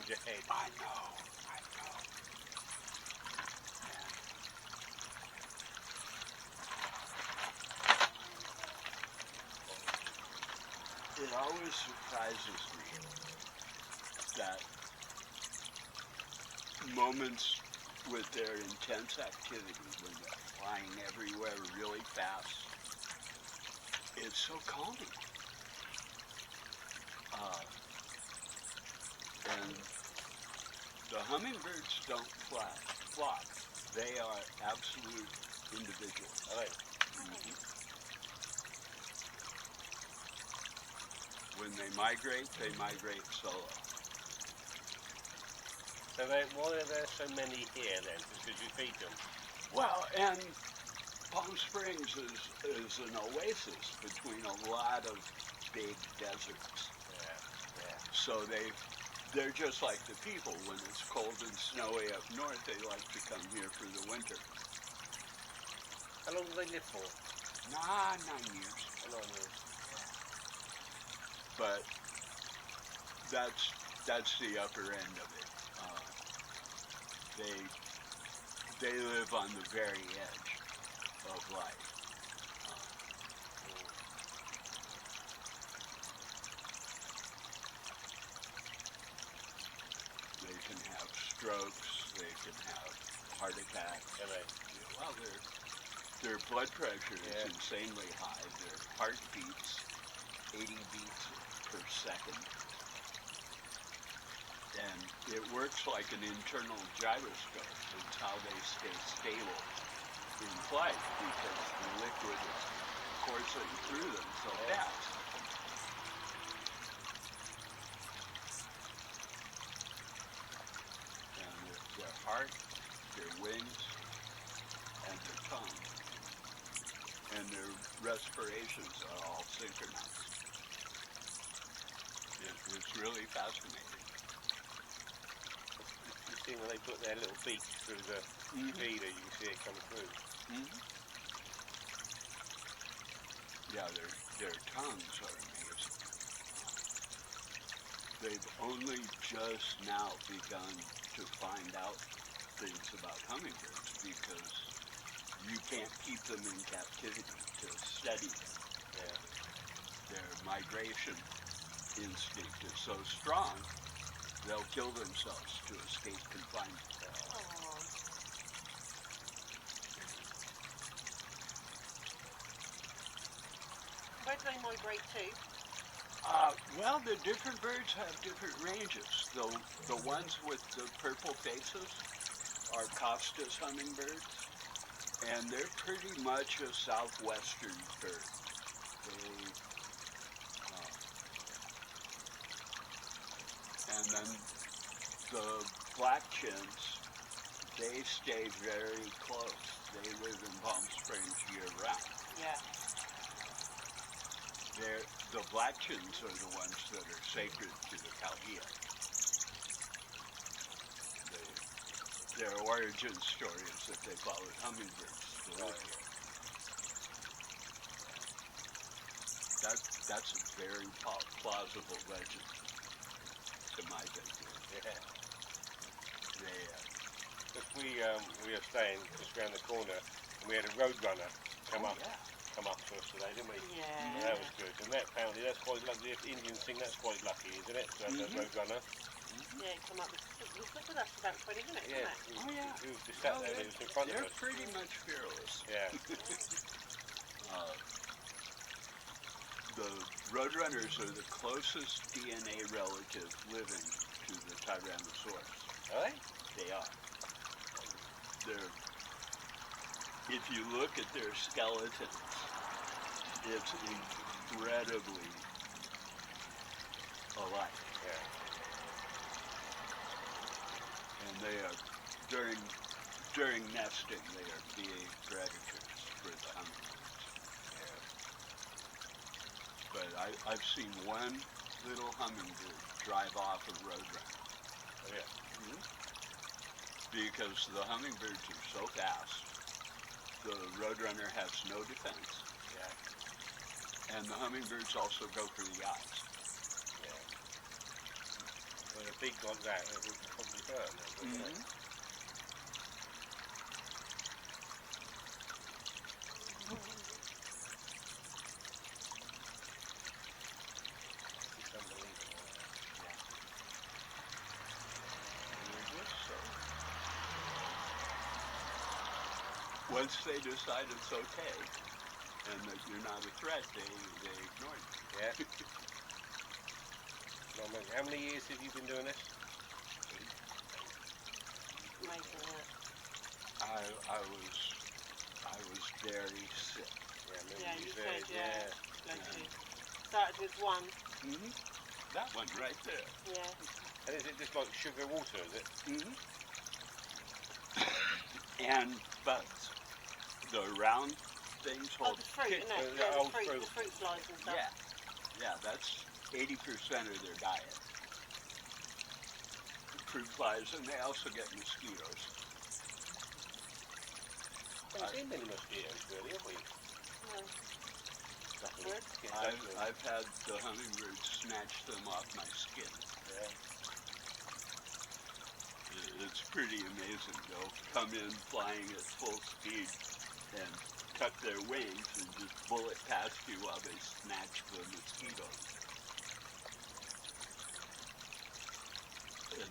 around your head. I know. It always surprises me that moments with their intense activity, when they're flying everywhere really fast, it's so calming. And the hummingbirds don't flock. They are absolute individuals. Right. Mm-hmm. When they migrate solo. So why are there so many here then? Just because you feed them? Well, and Palm Springs is an oasis between a lot of big deserts. Yeah. So they're just like the people. When it's cold and snowy up north, they like to come here for the winter. How long do they live for? 9 years. 9 years. But that's the upper end of it. They live on the very edge of life. They can have strokes. They can have heart attacks. Well, their blood pressure is insanely high. Their heart beats 80 beats per second. And it works like an internal gyroscope. It's how they stay stable in flight, because the liquid is coursing through them so fast. And their heart, their wings, and their tongue, and their respirations are all synchronized. It's really fascinating. You see when they put their little beak through the feeder, you can see it come through. Mm-hmm. Yeah, their tongues are amazing. They've only just now begun to find out things about hummingbirds, because you can't keep them in captivity to study them. Yeah. Their migration instinct is so strong, they'll kill themselves to escape confinement. Where do they migrate to? Well, the different birds have different ranges. The ones with the purple faces are Costa's hummingbirds, and they're pretty much a southwestern bird. And then the black chins, they stay very close. They live in Palm Springs year-round. Yeah. The black chins are the ones that are sacred to the Calhia. Their origin story is that they followed hummingbirds to live here. That's a very plausible legend, to my thinking. Yeah. We were staying just around the corner, and we had a roadrunner come up to us today, didn't we? Yeah. And that was good. And that apparently, that's quite lucky. If the Indians think that's quite lucky, isn't it? To have that roadrunner. Yeah, come up. It was with us for about 20 minutes, Yeah. wasn't it? He was just sat there, and he was in front of us. They're pretty much fearless. Yeah. The roadrunners are the closest DNA relative living to the Tyrannosaurus. Are they? They are. If you look at their skeletons, it's incredibly alike. Yeah. And they are, during nesting, they are big predators for the hummingbirds. Yeah. But I've seen one little hummingbird drive off a roadrunner. Oh, yeah. Because the hummingbirds are so fast, the roadrunner has no defense. Yeah. And the hummingbirds also go for the eyes. Yeah. With a beak like that, it would probably hurt them, wouldn't it? It's unbelievable. Once they decide it's okay and that you're not a threat, they ignore you. Yeah. How many years have you been doing this? Amazing, yeah. I was very sick. Yeah, Yeah, you said, said, yeah. Bless you. Started with one. That one right there. Yeah. And is it just like sugar water, is it? And bugs. The round things Oh, hold. the fruit, isn't it? the Yeah, old the fruit. fruit flies and stuff. Yeah, that's 80% of their diet. Fruit flies, and they also get mosquitoes. Haven't seen many mosquitoes, really, have we? No. Nothing. Good. I've had the hummingbird snatch them off my skin. Yeah. It's pretty amazing. They'll come in flying at full speed and tuck their wings and just bullet past you while they snatch the mosquitoes.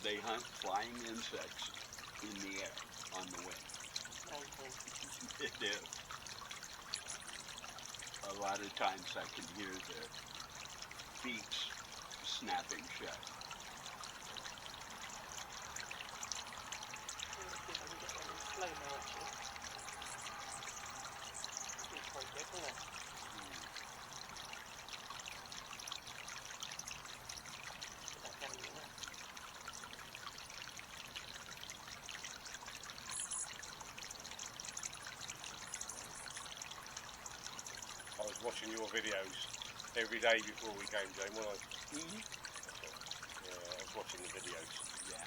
They hunt flying insects in the air on the wing. Amazing. It is. A lot of times I can hear their beaks snapping shut. Let's see if I can get them in slow-mo, actually. It's quite good, isn't it? Put that down in there. I was watching your videos every day before we came, Jane, wasn't I? Yeah, I was watching the videos. Yeah.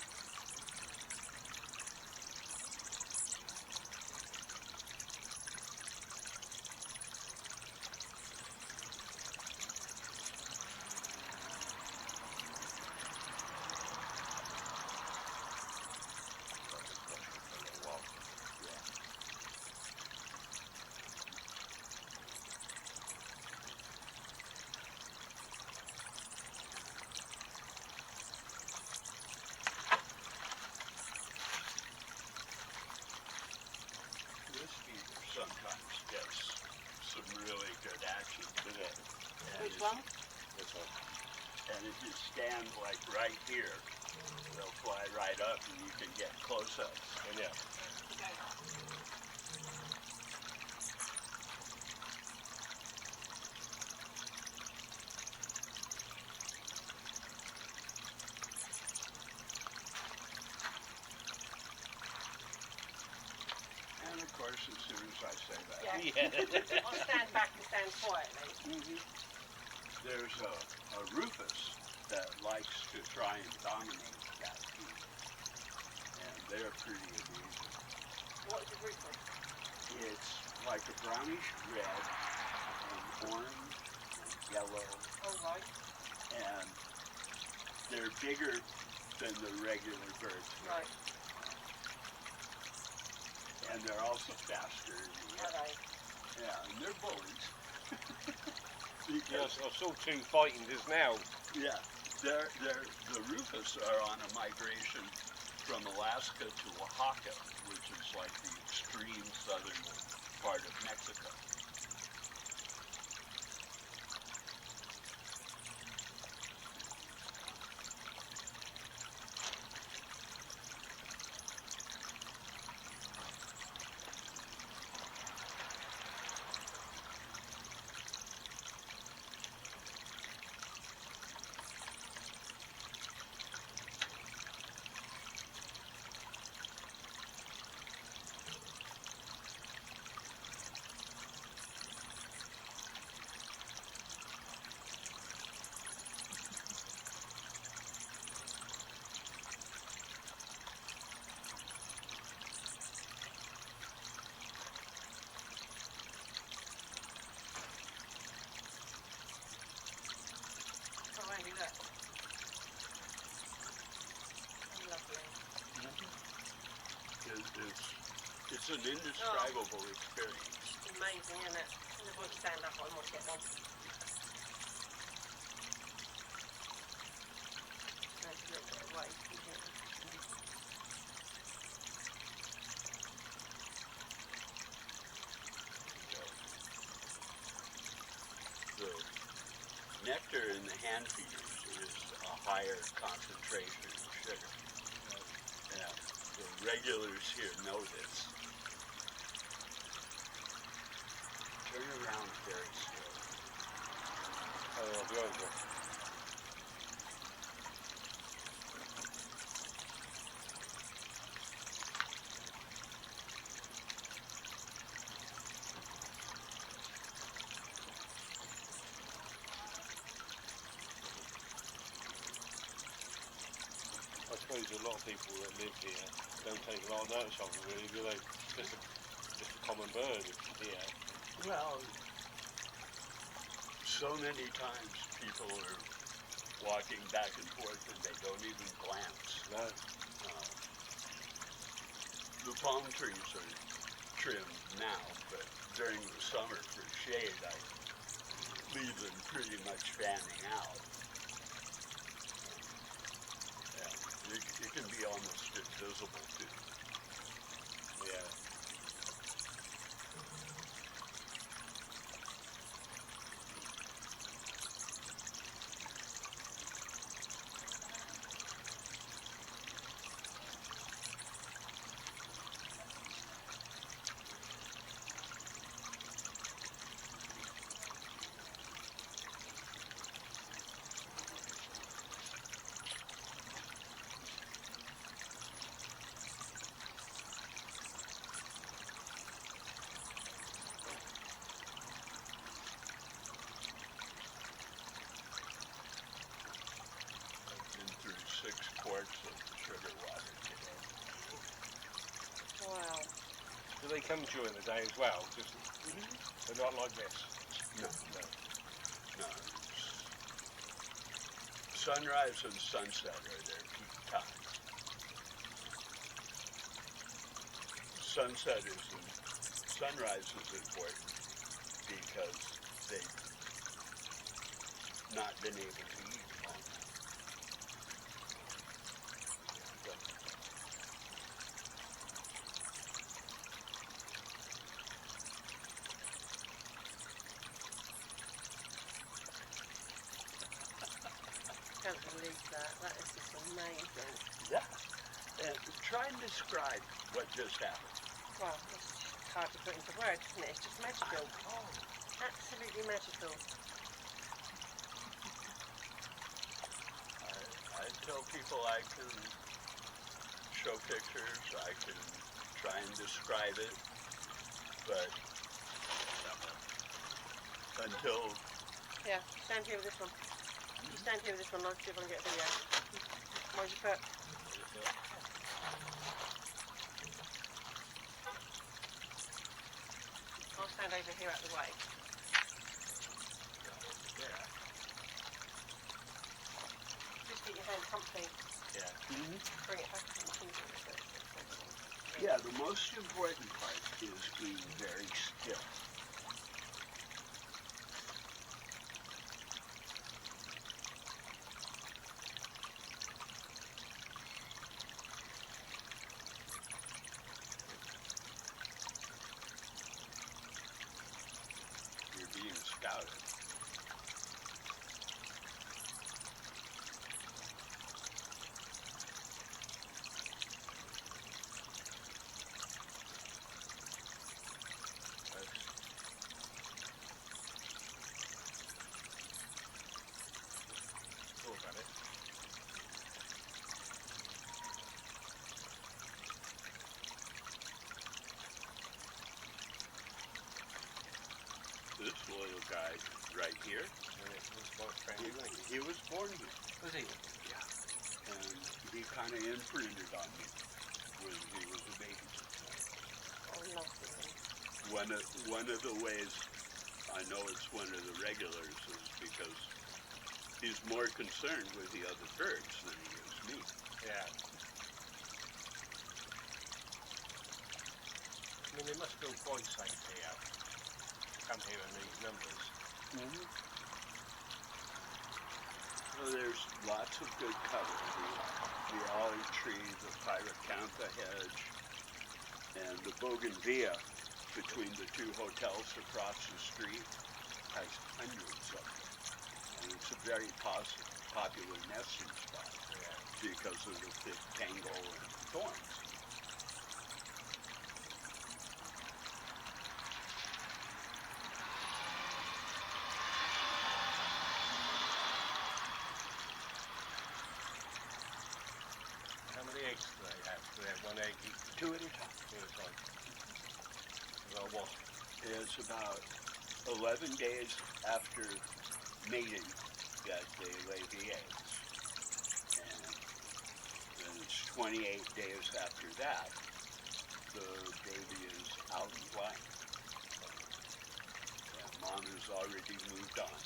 This feeder sometimes gets some really good action, Isn't it? Which one? This one. And if you stand like right here, they'll fly right up and you can get close-ups. And yeah. And of course, as soon as I say that, Yeah. I'll stand back and stand quietly. there's a rufous that likes to try and dominate that feed. And they're pretty amazing. What is a rufous? It's like a brownish red and orange and yellow, Oh, right. and they're bigger than the regular birds. Right. And they're also faster in the air. Okay. Yeah, and they're bullies. Yeah, I saw two fighting just now. Yeah, the rufous are on a migration from Alaska to Oaxaca, which is like the extreme southern part of Mexico. an indescribable experience. It's amazing, isn't it? I just want to stand up, I want to get one. There's a little bit of weight, isn't it? The nectar in the hand feeders is a higher concentration of sugar. Yeah, the regulars here know this. Turn around very slowly. Oh, I'll be over. I suppose a lot of people that live here don't take a lot of notice of them, really, do they? Just a common bird here. Well, so many times people are walking back and forth and they don't even glance. No. The palm trees are trimmed now, but during the summer for shade, I leave them pretty much fanning out. Yeah, it can be almost invisible too. Yeah. Through 6 quarts of sugar water today. Wow. Do they come during the day as well? Just they're not like this. No. No. No. Sunrise and sunset are their peak times. Sunrise is important because they've not been able to eat all night. I can't believe that. That is just amazing. Yeah. And try and describe what just happened. Well, it's just hard to put into words, isn't it? It's just magical. Absolutely magical. I tell people I can show pictures, I can try and describe it, but until... Yeah, stand here with this one. You stand here with this one, I'll see if I can get a video. Where's your foot? I'll stand over here out the way. Yeah. Just get your hand comfy. Yeah. Bring it back and keep it. Yeah, the most important part is being very still. You're being scouted. Look at it. This little guy right here, he was born here. Was he? Yeah. And he kind of imprinted on me when he was a baby. Oh, lovely. One of the ways I know it's one of the regulars is because he's more concerned with the other birds than he is me. Yeah. mean, they must feel quite safe here. Come here in these numbers. Well, there's lots of good cover. The olive tree, the pyracantha hedge, and the bougainvillea between the two hotels across the street has hundreds of them. And it's a very popular nesting spot because of the thick tangle and thorns. How many eggs do they have? Do they have one egg each? Two at a time. Two at a time. Well, what? It's about 11 days after mating that they lay the eggs. And then it's 28 days after that, the baby is out and flying. And mom has already moved on.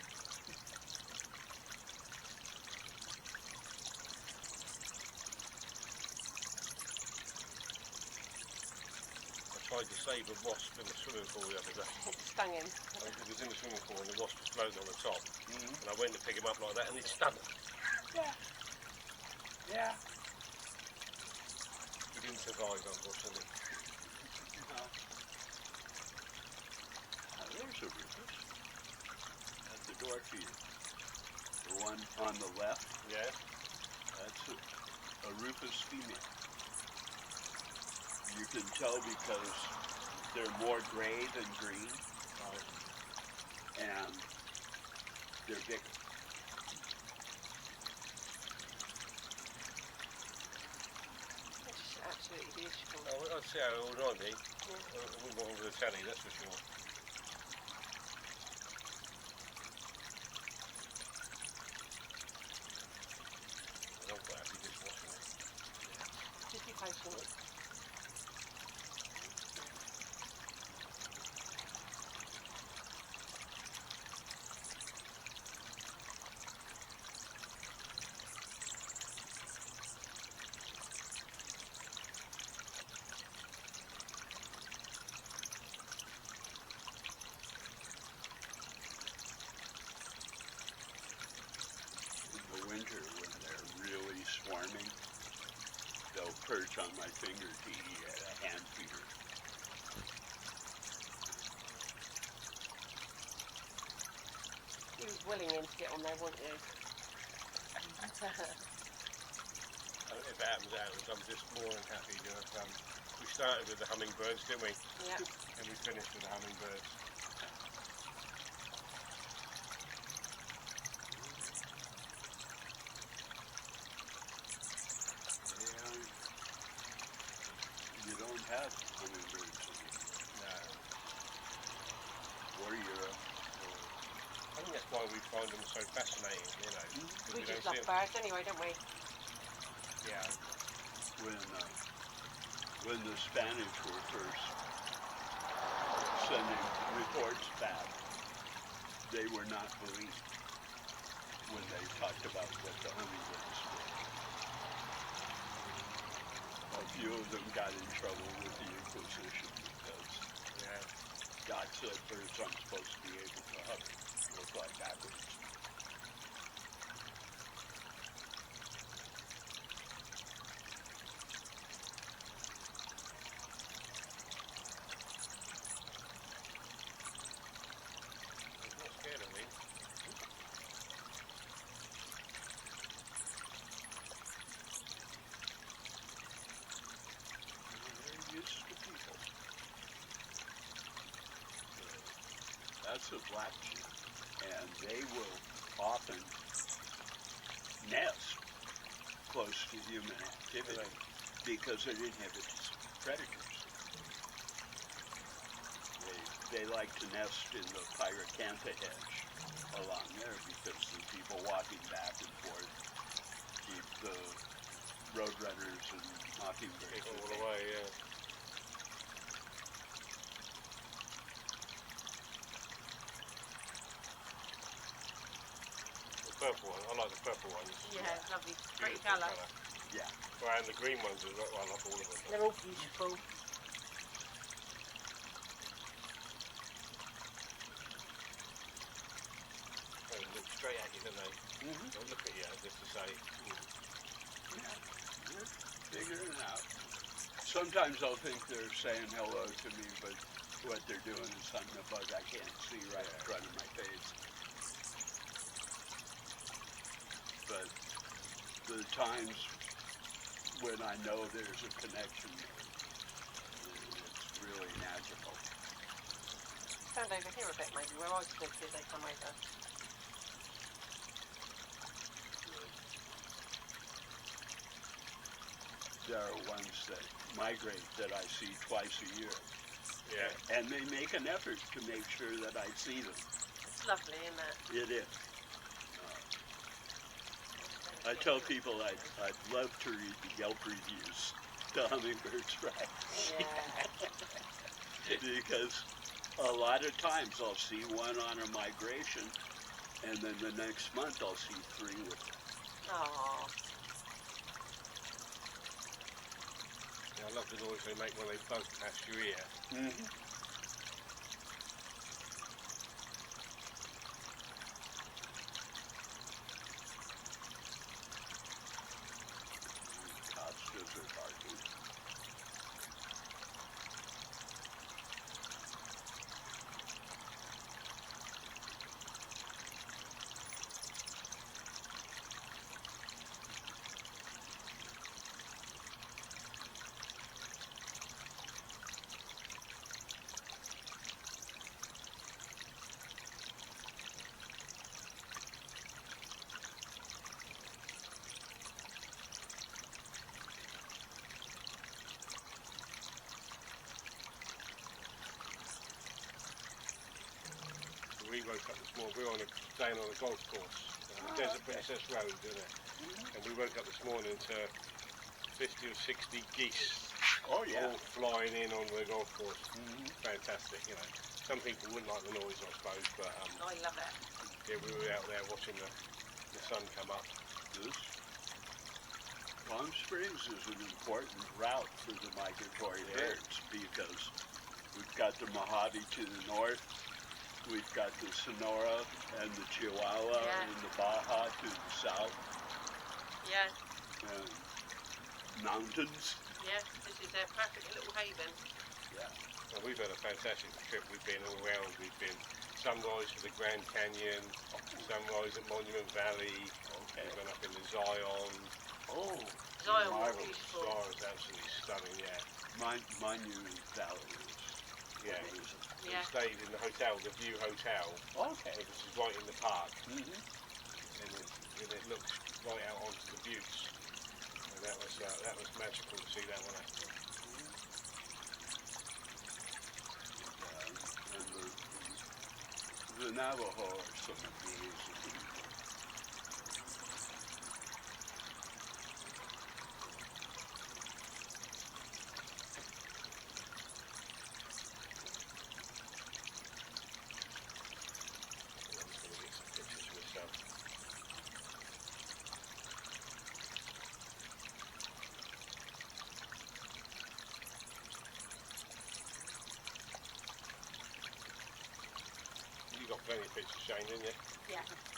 I tried to save a wasp in the swimming pool the other day. It stung him. It was in the swimming pool and the wasp was floating on the top. And I went to pick him up like that and it stung him. Yeah. Yeah. He didn't survive, unfortunately. No. Now there's a rufus at the door for you. The one on the left, Yeah? that's a rufus female. You can tell because they're more gray than green, and they're bigger. It's just absolutely beautiful. I'd say how old I'd be. I wouldn't want to the telly, that's for sure. I'm quite happy just watching it. Just be patient. In the winter, when they're really swarming, they'll perch on my finger to eat at a hand feeder. You was willing him to get on there, weren't you? If it happens, I'm just more than happy to have, we started with the hummingbirds, didn't we? Yeah. And we finished with the hummingbirds. Yeah, you don't have hummingbirds No. or Europe. I think that's why we find them so fascinating, you know. 'cause We don't just see love 'em. birds anyway, don't we? Yeah. When the Spanish were first sending reports back, they were not believed when they talked about what the hummingbirds did. A few of them got in trouble with the Inquisition because Yeah. God said birds aren't supposed to be able to hover or fly backwards. He's not scared of me. They're used to people. That's a black chick, and they will often nest close to human activity because it inhibits predators. They like to nest in the pyracantha hedge along there because the people walking back and forth keep the roadrunners and mockingbirds Take all at bay. away, yeah. The purple one, I like the purple ones. Yeah, it's lovely. Pretty Beautiful colour. Yeah. Well, and the green ones, I love all of them. They're all beautiful. straight at you, don't they? They'll look at you just to say, Yeah, they're figuring it out. Sometimes I'll think they're saying hello to me, but what they're doing is hunting a bug I can't see right in front of my face. But the times when I know there's a connection, it's really magical. Stand over here a bit, maybe. Where I stood, see if they come over. There are ones that migrate that I see twice a year. yeah. And they make an effort to make sure that I see them. It's lovely, isn't it? It is. I tell people I'd love to read the Yelp reviews to hummingbirds, right? Yeah. Because a lot of times I'll see one on a migration, and then the next month I'll see 3 with them. Oh. Yeah, I love the noise they make when they buzz past your ear. Costas are barking. We woke up this morning, we were staying on a golf course, Desert Princess Road, isn't it? And we woke up this morning to 50 or 60 geese Oh yeah. all flying in on the golf course. Fantastic, you know. Some people wouldn't like the noise, I suppose, but I love it. yeah, we were out there watching the sun come up. This Palm Springs is an important route for the migratory birds because we've got the Mojave to the north, we've got the Sonora and the Chihuahua and the Baja to the south, Yeah. and mountains. Yeah. This is their perfect little haven. Yeah. Well, we've had a fantastic trip. We've been all around. We've been sunrise to the Grand Canyon, sunrise at Monument Valley. We've been up in the Zion. Oh, Zion was marvelous. beautiful. Zion's absolutely stunning, yeah. Monument Valley is Yeah. amazing. We Yeah. stayed in the hotel, the View Hotel, Okay. which is right in the park, Mm-hmm. and it looks right out onto the buttes. And that was magical to see that one. And the Navajo are some amazing people. I'm just going to get some pictures myself. You got plenty of pictures, Shane, didn't you? Yeah.